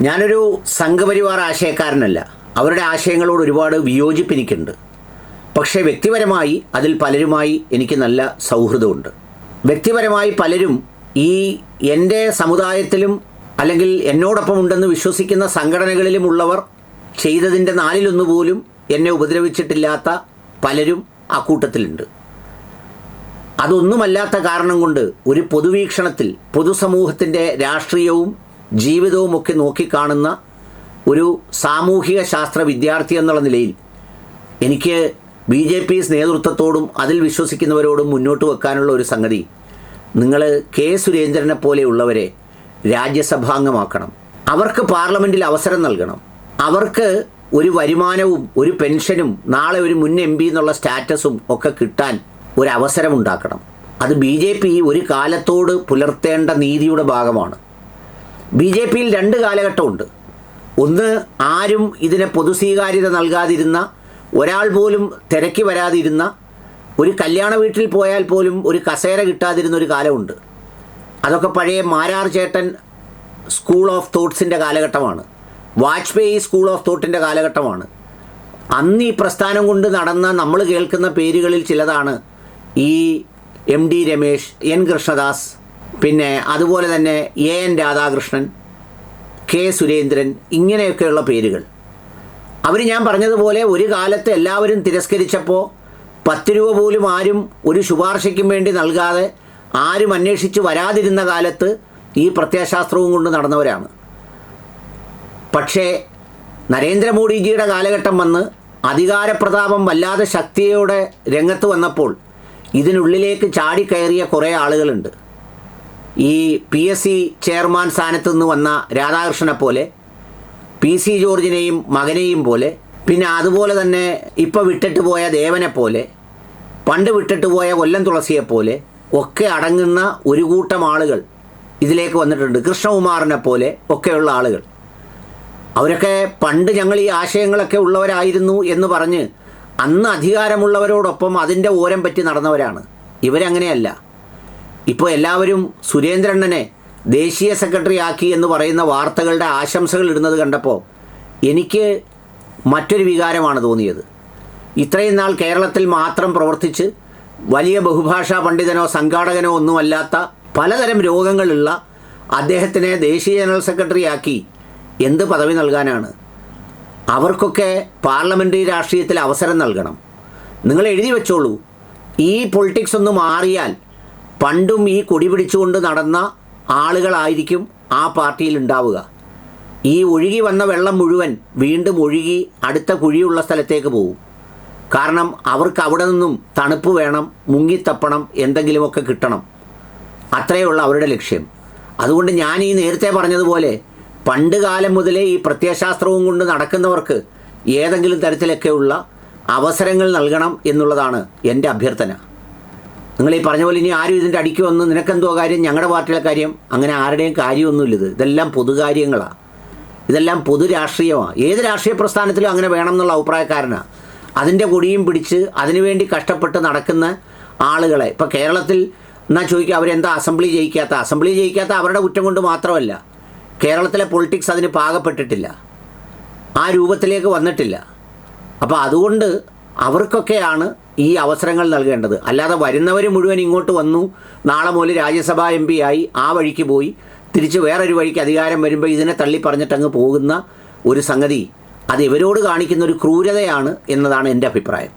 ഞാനൊരു സംഘപരിവാർ ആശയക്കാരനല്ല. അവരുടെ ആശയങ്ങളോട് ഒരുപാട് വിയോജിപ്പ് എനിക്കുണ്ട്. പക്ഷേ വ്യക്തിപരമായി അതിൽ പലരുമായി എനിക്ക് നല്ല സൗഹൃദമുണ്ട്. വ്യക്തിപരമായി പലരും ഈ എൻ്റെ സമുദായത്തിലും അല്ലെങ്കിൽ എന്നോടൊപ്പം ഉണ്ടെന്ന് വിശ്വസിക്കുന്ന സംഘടനകളിലുമുള്ളവർ ചെയ്തതിൻ്റെ 1/4 പോലും എന്നെ ഉപദ്രവിച്ചിട്ടില്ലാത്ത പലരും ആ കൂട്ടത്തിലുണ്ട്. അതൊന്നുമല്ലാത്ത കാരണം കൊണ്ട് ഒരു പൊതുവീക്ഷണത്തിൽ പൊതുസമൂഹത്തിൻ്റെ രാഷ്ട്രീയവും ജീവിതവും ഒക്കെ നോക്കിക്കാണുന്ന ഒരു സാമൂഹിക ശാസ്ത്ര വിദ്യാർത്ഥി എന്നുള്ള നിലയിൽ എനിക്ക് BJP നേതൃത്വത്തോടും അതിൽ വിശ്വസിക്കുന്നവരോടും മുന്നോട്ട് വെക്കാനുള്ള ഒരു സംഗതി, നിങ്ങൾ കെ സുരേന്ദ്രനെ പോലെയുള്ളവരെ രാജ്യസഭാംഗമാക്കണം. അവർക്ക് പാർലമെൻറ്റിൽ അവസരം നൽകണം. അവർക്ക് ഒരു വരുമാനവും ഒരു പെൻഷനും നാളെ ഒരു മുൻ MP എന്നുള്ള സ്റ്റാറ്റസും ഒക്കെ കിട്ടാൻ ഒരവസരമുണ്ടാക്കണം. അത് BJP ഒരു കാലത്തോട് പുലർത്തേണ്ട നീതിയുടെ ഭാഗമാണ്. BJPയിൽ 2 കാലഘട്ടമുണ്ട്. ഒന്ന്, ആരും ഇതിനെ പൊതുസ്വീകാര്യത നൽകാതിരുന്ന, ഒരാൾ പോലും തിരക്കി വരാതിരുന്ന, ഒരു കല്യാണ വീട്ടിൽ പോയാൽ പോലും ഒരു കസേര കിട്ടാതിരുന്ന ഒരു കാലമുണ്ട്. അതൊക്കെ പഴയ മാരാർ ചേട്ടൻ സ്കൂൾ ഓഫ് തോട്ട്സിൻ്റെ കാലഘട്ടമാണ്. വാജ്പേയി സ്കൂൾ ഓഫ് തോട്ടിൻ്റെ കാലഘട്ടമാണ്. അന്ന് ഈ പ്രസ്ഥാനം കൊണ്ട് നടന്ന നമ്മൾ കേൾക്കുന്ന പേരുകളിൽ ചിലതാണ് ഈ MD രമേശ്, N കൃഷ്ണദാസ്, പിന്നെ അതുപോലെ തന്നെ AN രാധാകൃഷ്ണൻ, K സുരേന്ദ്രൻ, ഇങ്ങനെയൊക്കെയുള്ള പേരുകൾ. അവർ ഞാൻ പറഞ്ഞതുപോലെ ഒരു കാലത്ത് എല്ലാവരും തിരസ്കരിച്ചപ്പോൾ 10 രൂപ പോലും ആരും ഒരു ശുപാർശയ്ക്കും വേണ്ടി നൽകാതെ ആരും അന്വേഷിച്ച് വരാതിരുന്ന കാലത്ത് ഈ പ്രത്യയശാസ്ത്രവും കൊണ്ട് നടന്നവരാണ്. പക്ഷേ നരേന്ദ്രമോദിജിയുടെ കാലഘട്ടം വന്ന് അധികാരപ്രതാപം വല്ലാതെ ശക്തിയോടെ രംഗത്ത് വന്നപ്പോൾ ഇതിനുള്ളിലേക്ക് ചാടിക്കയറിയ കുറേ ആളുകളുണ്ട്. ഈ PSC ചെയർമാൻ സ്ഥാനത്ത് നിന്ന് വന്ന രാധാകൃഷ്ണനെ പോലെ, PC ജോർജിനെയും മകനെയും പോലെ, പിന്നെ അതുപോലെ തന്നെ ഇപ്പോൾ വിട്ടിട്ട് പോയ ദേവനെ പോലെ, പണ്ട് വിട്ടിട്ട് പോയ കൊല്ലം തുളസിയെപ്പോലെ ഒക്കെ അടങ്ങുന്ന ഒരു കൂട്ടം ആളുകൾ ഇതിലേക്ക് വന്നിട്ടുണ്ട്. കൃഷ്ണകുമാറിനെ പോലെ ഒക്കെയുള്ള ആളുകൾ. അവരൊക്കെ പണ്ട് ഞങ്ങൾ ഈ ആശയങ്ങളൊക്കെ ഉള്ളവരായിരുന്നു എന്ന് പറഞ്ഞ് അന്ന് അധികാരമുള്ളവരോടൊപ്പം അതിൻ്റെ ഓരം പറ്റി നടന്നവരാണ്. ഇവരങ്ങനെയല്ല. ഇപ്പോൾ എല്ലാവരും സുരേന്ദ്രണ്ണനെ ദേശീയ സെക്രട്ടറി ആക്കി എന്ന് പറയുന്ന വാർത്തകളുടെ ആശംസകൾ ഇടുന്നത് കണ്ടപ്പോൾ എനിക്ക് മറ്റൊരു വികാരമാണ് തോന്നിയത്. ഇത്രയും നാൾ കേരളത്തിൽ മാത്രം പ്രവർത്തിച്ച് വലിയ ബഹുഭാഷാ പണ്ഡിതനോ സംഘാടകനോ ഒന്നുമല്ലാത്ത പലതരം രോഗങ്ങളുള്ള അദ്ദേഹത്തിനെ ദേശീയ ജനറൽ സെക്രട്ടറി ആക്കി എന്ത് പദവി നൽകാനാണ്? അവർക്കൊക്കെ പാർലമെൻ്ററി രാഷ്ട്രീയത്തിൽ അവസരം നൽകണം. നിങ്ങൾ എഴുതി വെച്ചോളൂ, ഈ പൊളിറ്റിക്സ് ഒന്ന് മാറിയാൽ പണ്ടും ഈ കൊടി പിടിച്ചുകൊണ്ട് നടന്ന ആളുകളായിരിക്കും ആ പാർട്ടിയിൽ ഉണ്ടാവുക. ഈ ഒഴുകി വന്ന വെള്ളം മുഴുവൻ വീണ്ടും ഒഴുകി അടുത്ത കുഴിയുള്ള സ്ഥലത്തേക്ക് പോകും. കാരണം അവർക്ക് അവിടെ നിന്നും തണുപ്പ് വേണം, മുങ്ങിത്തപ്പണം, എന്തെങ്കിലുമൊക്കെ കിട്ടണം. അത്രയുള്ള അവരുടെ ലക്ഷ്യം. അതുകൊണ്ട് ഞാൻ ഈ നേരത്തെ പറഞ്ഞതുപോലെ പണ്ട് കാലം മുതലേ ഈ പ്രത്യയശാസ്ത്രവും കൊണ്ട് നടക്കുന്നവർക്ക് ഏതെങ്കിലും തരത്തിലൊക്കെയുള്ള അവസരങ്ങൾ നൽകണം എന്നുള്ളതാണ് എൻ്റെ അഭ്യർത്ഥന. നിങ്ങൾ ഈ പറഞ്ഞ പോലെ ഇനി ആരും ഇതിൻ്റെ അടിക്ക് വന്ന് നിനക്കെന്തോ കാര്യം, ഞങ്ങളുടെ പാർട്ടിയിലെ കാര്യം, അങ്ങനെ ആരുടെയും കാര്യമൊന്നുമില്ല. ഇതെല്ലാം പൊതുകാര്യങ്ങളാണ്, ഇതെല്ലാം പൊതു രാഷ്ട്രീയമാണ്. ഏത് രാഷ്ട്രീയ പ്രസ്ഥാനത്തിലും അങ്ങനെ വേണം എന്നുള്ള അഭിപ്രായക്കാരനാണ്. അതിൻ്റെ കൊടിയും പിടിച്ച് അതിനുവേണ്ടി കഷ്ടപ്പെട്ട് നടക്കുന്ന ആളുകളെ ഇപ്പോൾ കേരളത്തിൽ എന്നാൽ ചോദിക്കുക, അവരെന്താ അസംബ്ലി ജയിക്കാത്ത അവരുടെ കുറ്റം കൊണ്ട് മാത്രമല്ല, കേരളത്തിലെ പൊളിറ്റിക്സ് അതിന് പാകപ്പെട്ടിട്ടില്ല, ആ രൂപത്തിലേക്ക് വന്നിട്ടില്ല. അപ്പോൾ അതുകൊണ്ട് അവർക്കൊക്കെയാണ് ഈ അവസരങ്ങൾ നൽകേണ്ടത്. അല്ലാതെ വരുന്നവർ മുഴുവൻ ഇങ്ങോട്ട് വന്നു, നാളെ മുതൽ രാജ്യസഭാ MP ആയി ആ വഴിക്ക് പോയി തിരിച്ച് വേറൊരു വഴിക്ക് അധികാരം വരുമ്പോൾ ഇതിനെ തള്ളി പറഞ്ഞിട്ടങ്ങ് പോകുന്ന ഒരു സംഗതി, അത് ഇവരോട് കാണിക്കുന്ന ഒരു ക്രൂരതയാണ് എന്നതാണ് എൻ്റെ അഭിപ്രായം.